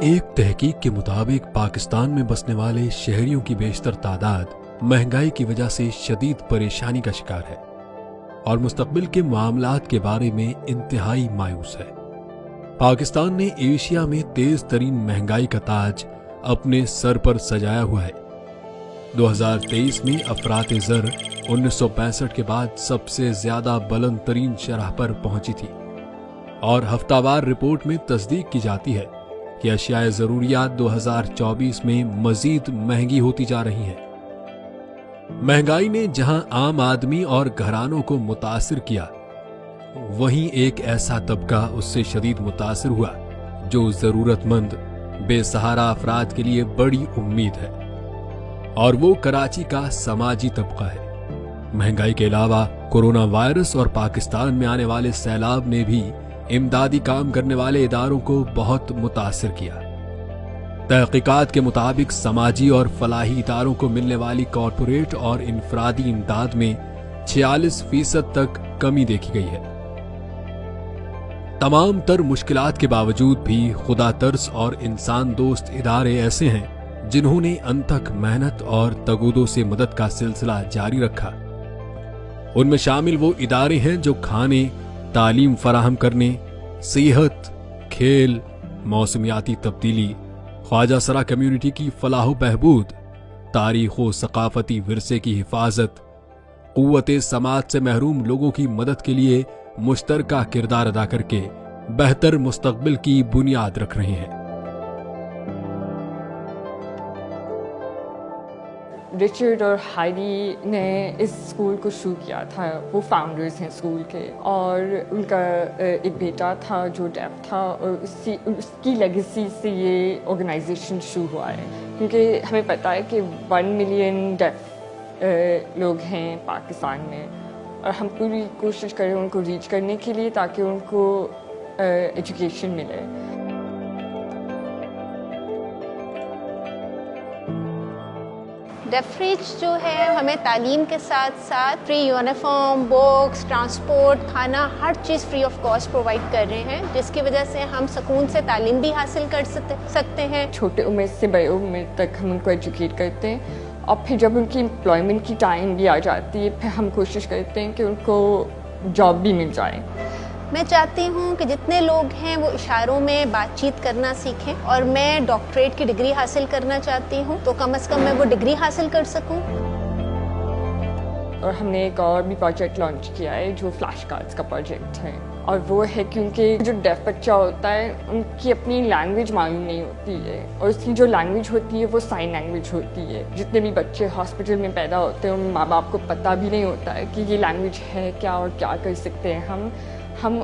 ایک تحقیق کے مطابق پاکستان میں بسنے والے شہریوں کی بیشتر تعداد مہنگائی کی وجہ سے شدید پریشانی کا شکار ہے اور مستقبل کے معاملات کے بارے میں انتہائی مایوس ہے۔ پاکستان نے ایشیا میں تیز ترین مہنگائی کا تاج اپنے سر پر سجایا ہوا ہے۔ 2023 میں افراط زر 1965 کے بعد سب سے زیادہ بلند ترین شرح پر پہنچی تھی اور ہفتہ وار رپورٹ میں تصدیق کی جاتی ہے کہ اشیاء ضروریات 2024 میں مزید مہنگی ہوتی جا رہی ہیں۔ مہنگائی نے جہاں عام آدمی اور گھرانوں کو متاثر کیا، وہیں ایک ایسا طبقہ اس سے شدید متاثر ہوا جو ضرورت مند بے سہارا افراد کے لیے بڑی امید ہے، اور وہ کراچی کا سماجی طبقہ ہے۔ مہنگائی کے علاوہ کورونا وائرس اور پاکستان میں آنے والے سیلاب نے بھی امدادی کام کرنے والے اداروں کو بہت متاثر کیا۔ تحقیقات کے مطابق سماجی اور فلاحی اداروں کو ملنے والی کارپوریٹ اور انفرادی امداد میں 46% تک کمی دیکھی گئی ہے۔ تمام تر مشکلات کے باوجود بھی خدا ترس اور انسان دوست ادارے ایسے ہیں جنہوں نے انتھک محنت اور تگودو سے مدد کا سلسلہ جاری رکھا۔ ان میں شامل وہ ادارے ہیں جو کھانے، تعلیم فراہم کرنے، صحت، کھیل، موسمیاتی تبدیلی، خواجہ سرا کمیونٹی کی فلاح و بہبود، تاریخ و ثقافتی ورثے کی حفاظت، قوت سماعت سے محروم لوگوں کی مدد کے لیے مشترکہ کردار ادا کر کے بہتر مستقبل کی بنیاد رکھ رہے ہیں۔ رچرڈ اور ہائیڈی نے اس اسکول کو شروع کیا تھا، وہ فاؤنڈرز ہیں اسکول کے، اور ان کا ایک بیٹا تھا جو ڈیف تھا، اور اس کی لیگیسی سے یہ آرگنائزیشن شروع ہوا ہے، کیونکہ ہمیں پتہ ہے کہ 1 ملین ڈیف لوگ ہیں پاکستان میں، اور ہم پوری کوشش کریں ان کو ریچ کرنے کے لیے تاکہ ان کو ایجوکیشن ملے۔ ڈیف ریچ جو ہے ہمیں تعلیم کے ساتھ ساتھ فری یونیفارم، بکس، ٹرانسپورٹ، کھانا، ہر چیز فری آف کاسٹ پرووائڈ کر رہے ہیں، جس کی وجہ سے ہم سکون سے تعلیم بھی حاصل کر سکتے ہیں۔ چھوٹے عمر سے بڑے عمر تک ہم ان کو ایجوکیٹ کرتے ہیں، اور پھر جب ان کی امپلائمنٹ کی ٹائم بھی آ جاتی ہے، پھر ہم کوشش کرتے ہیں کہ ان کو جاب بھی مل جائے۔ میں چاہتی ہوں کہ جتنے لوگ ہیں وہ اشاروں میں بات چیت کرنا سیکھیں، اور میں ڈاکٹریٹ کی ڈگری حاصل کرنا چاہتی ہوں، تو کم از کم میں وہ ڈگری حاصل کر سکوں۔ اور ہم نے ایک اور بھی پروجیکٹ لانچ کیا ہے جو فلیش کارڈز کا پروجیکٹ ہے، اور وہ ہے کیونکہ جو ڈیف بچہ ہوتا ہے ان کی اپنی لینگویج معلوم نہیں ہوتی ہے، اور اس کی جو لینگویج ہوتی ہے وہ سائن لینگویج ہوتی ہے۔ جتنے بھی بچے ہاسپٹل میں پیدا ہوتے ہیں ان ماں باپ کو پتہ بھی نہیں ہوتا ہے کہ یہ لینگویج ہے کیا اور کیا کر سکتے ہیں ہم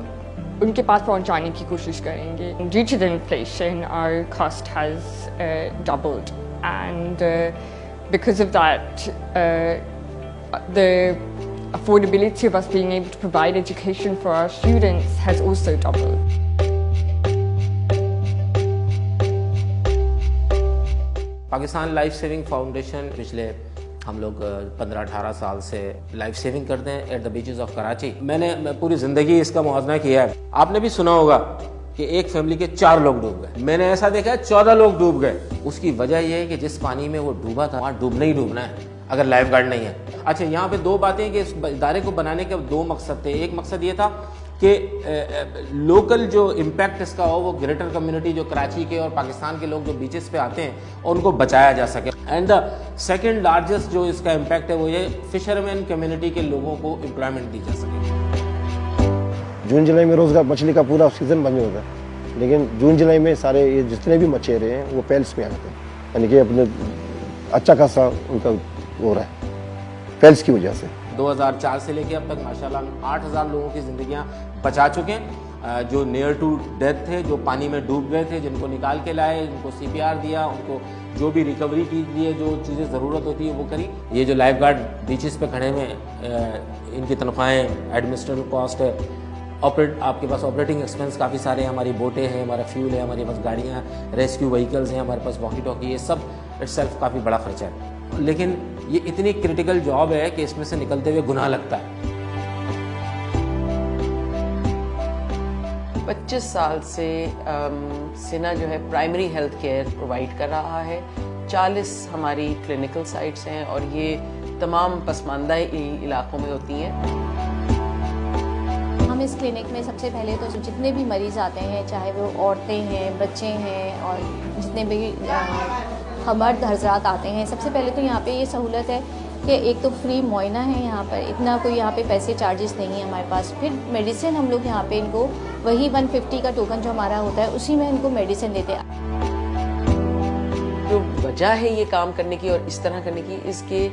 ان کے پاس پہنچانے کی کوشش کریں گے۔ Due to the inflation our cost has doubled, and because of that the affordability of us being able to provide education for our students has also doubled. Pakistan life saving foundation پچھلے ہم لوگ 15-18 سال سے لائف سیونگ کرتے ہیں at the beaches of Karachi. میں نے پوری زندگی اس کا موازنہ کیا ہے۔ آپ نے بھی سنا ہوگا کہ ایک فیملی کے 4 لوگ ڈوب گئے، میں نے ایسا دیکھا ہے 14 لوگ ڈوب گئے۔ اس کی وجہ یہ ہے کہ جس پانی میں وہ ڈوبا تھا وہاں ڈوبنا ہی ڈوبنا ہے اگر لائف گارڈ نہیں ہے۔ اچھا، یہاں پہ 2 باتیں کہ اس ادارے کو بنانے کے 2 مقصد تھے۔ ایک مقصد یہ تھا کہ لوکل جو امپیکٹ اس کا ہو وہ گریٹر کمیونٹی جو کراچی کے اور پاکستان کے لوگ جو بیچز پہ آتے ہیں ان کو بچایا جا سکے، اینڈ دا سیکنڈ لارجسٹ جو اس کا امپیکٹ ہے وہ یہ فشرمین کمیونٹی کے لوگوں کو امپلائمنٹ دی جا سکے۔ جون جولائی میں روزگار مچھلی کا پورا سیزن بند ہوتا ہے، لیکن جون جولائی میں سارے یہ جتنے بھی مچھیرے ہیں وہ پیلس میں آ جاتے ہیں، یعنی کہ اپنے اچھا خاصا ان کا ہو رہا ہے پیلس کی وجہ سے۔ 2004 سے لے کے اب تک ماشاءاللہ 8000 لوگوں کی زندگیاں بچا چکے ہیں، جو نیئر ٹو ڈیتھ تھے، جو پانی میں ڈوب گئے تھے، جن کو نکال کے لائے، ان کو CPR دیا، ان کو جو بھی ریکوری کی لیے جو چیزیں ضرورت ہوتی ہے وہ کری۔ یہ جو لائف گارڈ بیچز پہ کھڑے ہوئے ان کی تنخواہیں، ایڈمنسٹریٹو کاسٹ ہے، آپ کے پاس آپریٹنگ ایکسپینس کافی سارے ہیں، ہماری بوٹیں ہیں، ہمارا فیول ہے، ہمارے پاس گاڑیاں، ریسکیو وہیکلز ہیں، ہمارے پاس واکی ٹاکی، یہ سب اٹ سیلف کافی بڑا خرچہ ہے، لیکن یہ اتنی کرٹیکل جاب ہے کہ اس میں سے نکلتے ہوئے گناہ لگتا ہے۔ 25 साल से सिना जो है प्राइमरी हेल्थ केयर प्रोवाइड कर रहा है। 40 हमारी क्लिनिकल साइट्स हैं और ये तमाम पसमानदा इलाकों में होती हैं। हम इस क्लिनिक में सबसे पहले तो जितने भी मरीज़ आते हैं, चाहे वो औरतें हैं, बच्चे हैं और जितने भी मर्द हज़रात आते हैं, सबसे पहले तो यहाँ पे ये सहूलत है कि एक तो फ्री मुआयना है यहाँ पर, इतना कोई यहाँ पे पैसे चार्जेस नहीं है हमारे पास। फिर मेडिसिन हम लोग यहाँ पे इनको वही 150 का टोकन जो हमारा होता है उसी में इनको मेडिसिन देते हैं। जो वजह है ये काम करने की और इस तरह करने की, इसके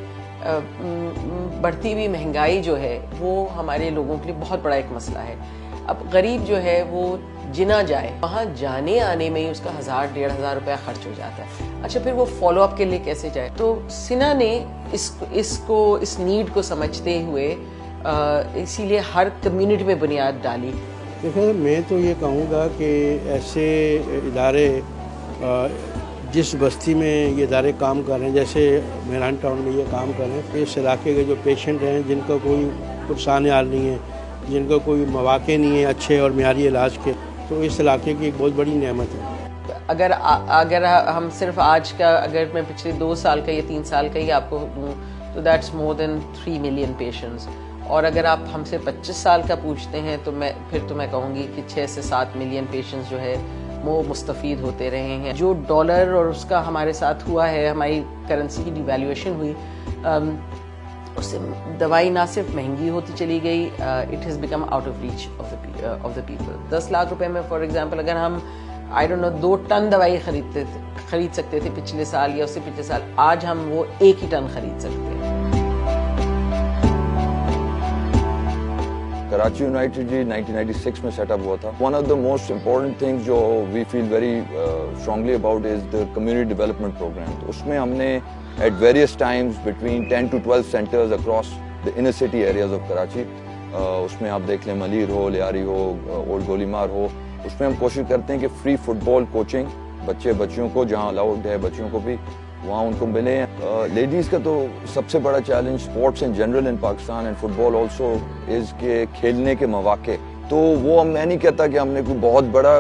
बढ़ती हुई महंगाई जो है वो हमारे लोगों के लिए बहुत बड़ा एक मसला है। अब गरीब जो है वो जिना जाए, वहाँ जाने आने में ही उसका 1000-1500 रुपया खर्च हो जाता है। अच्छा, फिर वो फॉलो अप के लिए कैसे जाए? तो सिना ने इस नीड को समझते हुए इसीलिए हर कम्युनिटी में बुनियाद डाली। देखिए, मैं तो ये कहूँगा कि ऐसे इदारे जिस बस्ती में ये इदारे काम कर रहे हैं, जैसे मेहरान टाउन में ये काम कर रहे हैं, इस इलाके के जो पेशेंट हैं जिनका कोई पुरसान हाल नहीं है, जिनका कोई मौके नहीं है अच्छे और मियारी इलाज के, तो इस इलाके की एक बहुत बड़ी नेमत है। अगर हम सिर्फ आज का, अगर मैं पिछले 2 साल का या 3 साल का ही आपको दूँ तो that's more than 3 million patients. और अगर आप हमसे 25 साल का पूछते हैं तो मैं कहूँगी कि 6 से 7 मिलियन पेशेंट्स जो है वो मुस्तफ़ीद होते रहे हैं। जो डॉलर और उसका हमारे साथ हुआ है, हमारी करेंसी की डिवैल्यूएशन हुई, उससे दवाई ना सिर्फ महंगी होती चली गई, it has become out of reach of the people. 10 lakh रुपए में फॉर एग्जांपल अगर हम 2 टन दवाई खरीद सकते थे पिछले साल या उससे पिछले साल, आज हम वो 1 ही टन खरीद सकते हैं। कराची यूनाइटेड जी 1996 में सेटअप हुआ था। One of the most important things जो we feel very strongly about is the community development program. तो उसमें हमने at various times between 10 to 12 centers across the inner city areas of Karachi, उसमें आप देख लें मलीर हो, लियारी हो, ओल्ड गोलीमार हो, उसमें हम कोशिश करते हैं कि फ्री फुटबॉल कोचिंग बच्चियों को जहाँ अलाउड है बच्चियों को भी वहाँ उनको मिले। लेडीज़ का तो सबसे बड़ा challenge sports in general in Pakistan and football also is के खेलने के मौके। तो वो मैं नहीं कहता कि हमने कोई बहुत बड़ा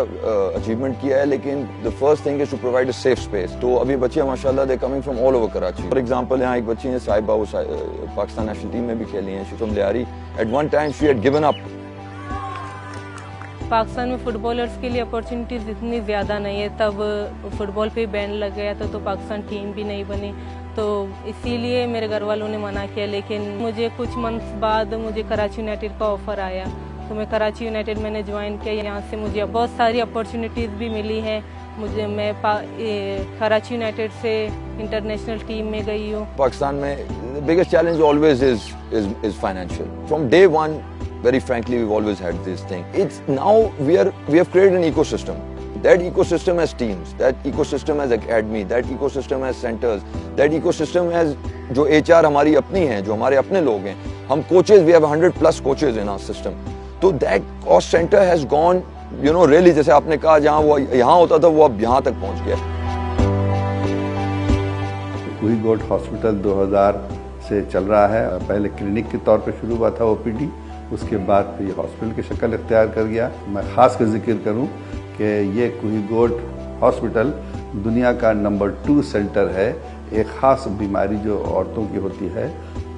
अचीवमेंट किया है, लेकिन the first thing is to provide a safe space. तो अभी बच्चियां माशाल्लाह they coming from all over Karachi. For example यहाँ एक बच्ची है साहिबा, वो पाकिस्तान नेशनल टीम में भी खेली हैं, she from Lyari. At one time she had given up. Pakistan में फुटबॉलर्स के लिए अपॉर्चुनिटीज़ इतनी ज़्यादा नहीं है, तब फुटबॉल पे बैन लग गया था तो पाकिस्तान टीम भी नहीं बनी, तो इसीलिए मेरे घर वालों ने मना किया। लेकिन मुझे कुछ मंथ्स बाद मुझे कराची यूनाइटेड का ऑफ़र आया, तो मैं कराची यूनाइटेड मैंने ज्वाइन किया। यहाँ से मुझे बहुत सारी अपॉर्चुनिटीज़ भी मिली हैं। मैं कराची यूनाइटेड से इंटरनेशनल टीम में गई हूँ। पाकिस्तान में biggest challenge always is financial. From day one, very frankly, we've always had this thing. It's now we have created an ecosystem. That ecosystem has teams, that ecosystem has academy, that ecosystem has centers, that ecosystem has जो HR हमारी अपनी हैं, जो हमारे अपने लोग हैं, हम coaches, we have 100+ coaches in our system. तो that cost center has gone, really जैसे आपने कहा जहाँ वो यहाँ होता था वो अब यहाँ तक पहुँच गया। कुही गोट हॉस्पिटल 2000 से चल रहा है। पहले क्लिनिक के तौर पे शुरू हुआ था OPD, उसके बाद फिर हॉस्पिटल की शक्ल इख्तियार कर गया। मैं ख़ास कर जिक्र करूं कि ये कुही गोट हॉस्पिटल दुनिया का नंबर 2 सेंटर है। एक ख़ास बीमारी जो औरतों की होती है,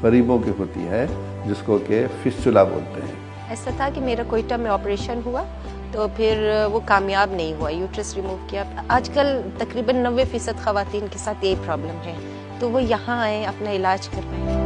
गरीबों की होती है, जिसको कि फिस्टुला बोलते हैं। ऐसा था कि मेरा कोयटा में ऑपरेशन हुआ तो फिर वो कामयाब नहीं हुआ, यूट्रस रिमूव किया। आजकल तकरीबन 90% ख़वातीन के साथ यही प्रॉब्लम है, तो वो यहाँ आए अपना इलाज करवाएं।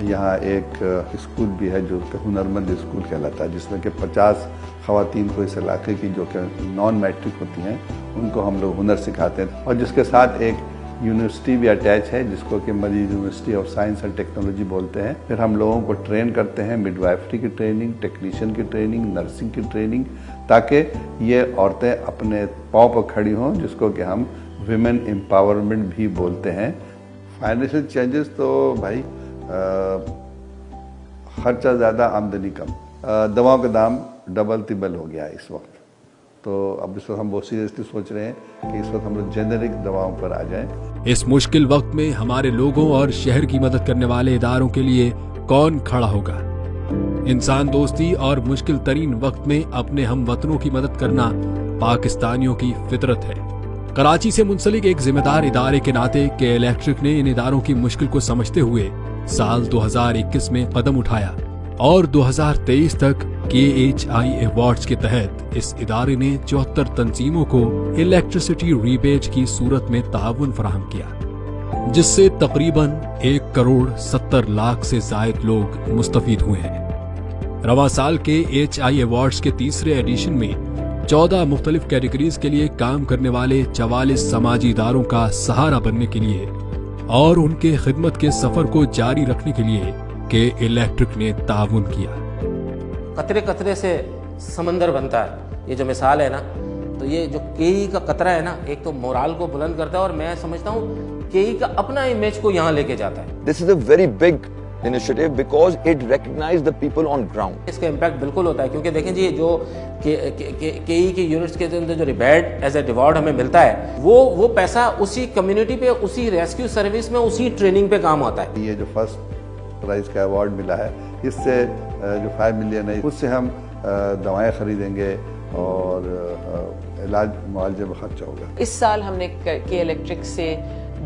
यहाँ एक स्कूल भी है जो कि हुनरमंद स्कूल कहलाता है, जिसमें कि 50 ख़वातीन को इस इलाके की जो कि नॉन मैट्रिक होती हैं उनको हम लोग हुनर सिखाते हैं। और जिसके साथ एक यूनिवर्सिटी भी अटैच है जिसको कि Majeed university of science and technology बोलते हैं। फिर हम लोगों को ट्रेन करते हैं, मिडवाइफरी की ट्रेनिंग, टेक्नीशियन की ट्रेनिंग, नर्सिंग की ट्रेनिंग, ताकि ये औरतें अपने पाँव पर खड़ी हों, जिसको कि हम विमेन एम्पावरमेंट भी बोलते हैं। फाइनेंशियल चेंजेस तो भाई खर्चा ज़्यादा, आमदनी कम, दवाओं का दाम डबल तिबल हो गया है इस वक्त। तो अब इस वक्त हम बहुत सीरियसली सोच रहे हैं कि इस वक्त हम लोग जेनेरिक दवाओं पर आ जाएं। इस मुश्किल वक्त में हमारे लोगों और शहर की मदद करने वाले इदारों के लिए कौन खड़ा होगा? इंसान दोस्ती और मुश्किल तरीन वक्त में अपने हम वतनों की मदद करना पाकिस्तानियों की फितरत है। कराची से मुंसलिक एक जिम्मेदार इदारे के नाते के इलेक्ट्रिक ने इन इदारों की मुश्किल को समझते हुए साल 2021 में कदम उठाया और 2023 तक KHI अवार्ड्स के तहत इस इदारे ने 74 तंजीमों को इलेक्ट्रिसिटी रीबेट की सूरत में ताउन फराहम किया, जिससे तकरीबन 1 करोड़ 70 लाख से जायद लोग मुस्तफीद हुए हैं। रवां साल के HI अवार्ड्स के तीसरे एडिशन में 14 मुख्तलिफ कैटेगरीज के लिए काम करने वाले 44 समाजी इदारों का सहारा बनने के लिए और उनके खिदमत के सफर को जारी रखने के लिए के इलेक्ट्रिक ने ताउन किया। कतरे कतरे से समंदर बनता है, ये जो मिसाल है ना, तो ये जो केई का कतरा है ना, एक तो मोराल को बुलंद करता है और मैं समझता हूँ केई का अपना इमेज को यहाँ लेके जाता है। This is a very big initiative because it recognizes the people on ground. इसका इम्पैक्ट बिल्कुल होता है, क्योंकि देखें जी जो केई के यूनिट्स के अंदर जो रिबेट एज ए रिवॉर्ड हमें मिलता है, वो पैसा उसी कम्युनिटी पे, उसी रेस्क्यू सर्विस में, उसी ट्रेनिंग पे काम आता है। ये जो फर्स्ट प्राइज का अवार्ड मिला है, इससे जो 5 मिलियन है उससे हम दवाएं खरीदेंगे और इलाज मुआवजे में खर्चा होगा। इस साल हमने के इलेक्ट्रिक से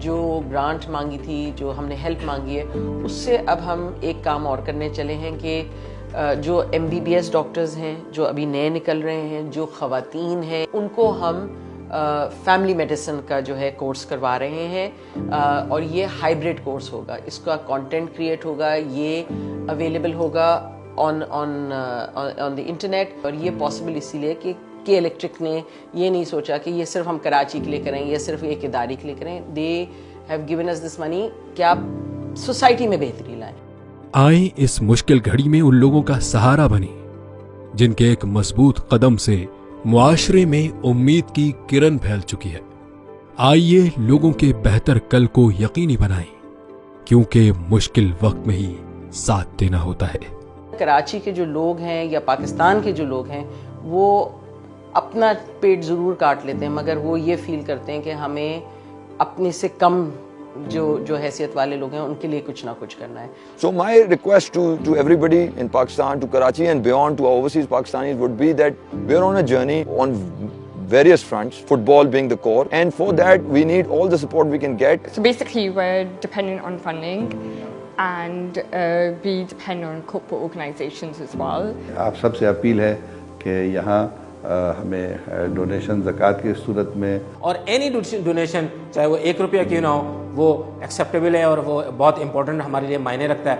जो ग्रांट मांगी थी, जो हमने हेल्प मांगी है, उससे अब हम एक काम और करने चले हैं कि जो MBBS डॉक्टर्स हैं जो अभी नए निकल रहे हैं, जो ख़वातीन हैं, उनको हम फैमिली मेडिसिन का जो है कोर्स करवा रहे हैं और ये हाइब्रिड कोर्स होगा। इसका कंटेंट क्रिएट होगा, ये अवेलेबल होगा ऑन द इंटरनेट और ये पॉसिबल इसीलिए कि के इलेक्ट्रिक ने ये नहीं सोचा कि ये सिर्फ हम कराची के लिए करें या सिर्फ एक इदारे के लिए करें। They have given us this money कि आप सोसाइटी में बेहतरी लाएं। आए इस मुश्किल घड़ी में उन लोगों का सहारा बने जिनके एक मजबूत कदम से मुआशरे में उम्मीद की किरण फैल चुकी है। आइए लोगों के बेहतर कल को यकीनी बनाएं, क्योंकि मुश्किल वक्त में ही साथ देना होता है। कराची के जो लोग हैं या पाकिस्तान के जो लोग हैं वो अपना पेट ज़रूर काट लेते हैं, मगर वो ये फील करते हैं कि हमें अपने से कम जो हैसियत वाले लोग हैं उनके लिए कुछ ना कुछ करना है। So my request to everybody in Pakistan, to Karachi and beyond, to our overseas Pakistanis would be that we're on a journey on various fronts, football being the core, and for that we need all the support we can get. So basically we're dependent on funding and we depend on corporate organizations as well. आप सबसे appeal है कि यहाँ हमें donation ज़कात की सूरत में और एनी डोनेशन चाहे वो 1 रुपया क्यों ना हो, वो एक्सेप्टेबल है और वो बहुत इंपॉर्टेंट हमारे लिए मायने रखता है।